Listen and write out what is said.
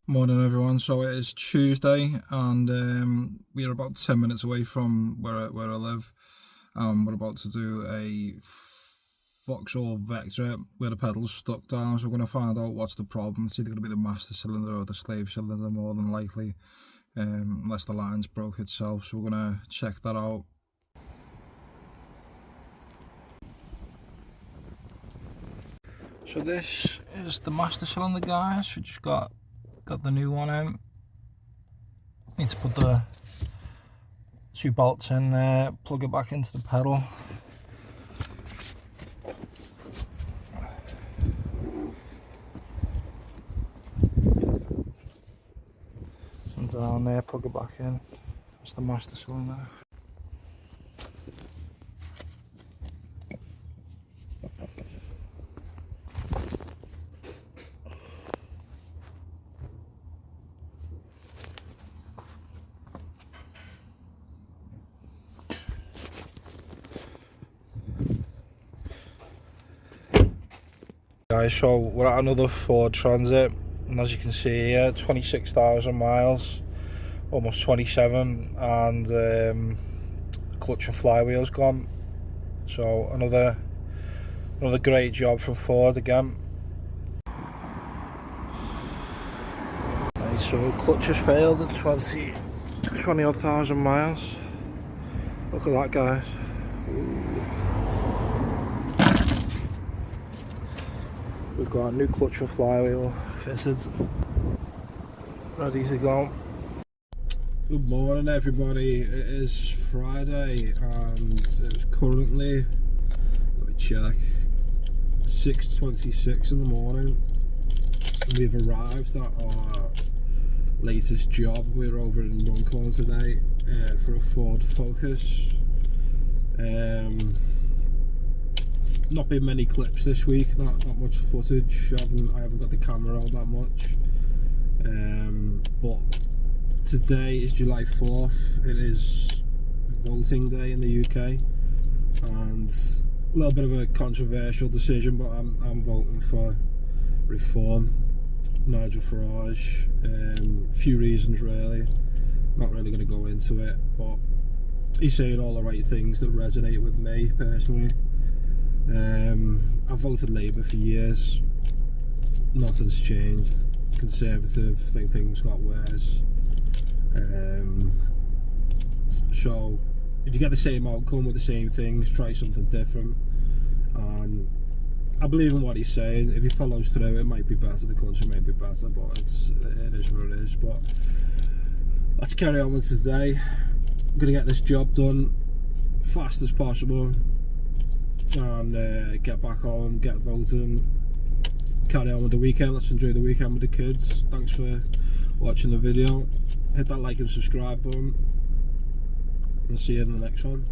Morning everyone. So it is Tuesday and we are about 10 minutes away from where I live. We're about to do a Vauxhall Vectra where the pedal's stuck down, so we're going to find out what's the problem. It's either going to be the master cylinder or the slave cylinder, more than likely, unless the line's broke itself, so we're going to check that out. So this is the master cylinder, guys. We just got the new one out. Need to put the two bolts in there, plug it back into the pedal. And down there, plug it back in. That's the master cylinder. Guys, so we're at another Ford Transit, and as you can see here, 26,000 miles, almost 27, and the clutch and flywheel's gone. So another great job from Ford again. Right, so clutch has failed at 20 odd thousand miles. Look at that, guys. We've got a new clutch and flywheel fitted, ready to go. Good morning everybody, it is Friday and it's currently, let me check, 6:26 in the morning. We've arrived at our latest job. We're over in Runcorn today for a Ford Focus. Not been many clips this week, not much footage. I haven't got the camera out that much. But today is July 4th. It is voting day in the UK, and a little bit of a controversial decision, but I'm voting for Reform, Nigel Farage. Few reasons really. Not really going to go into it, but he's saying all the right things that resonate with me personally. I've voted Labour for years. Nothing's changed. Conservative, think things got worse. So if you get the same outcome with the same things, try something different. And I believe in what he's saying. If he follows through, it might be better. The country may be better, but it is what it is. But let's carry on with today. I'm gonna get this job done fast as possible and get back on, get voting, carry on with the weekend. Let's enjoy the weekend with the kids. Thanks for watching the video. Hit that like and subscribe button, and see you in the next one.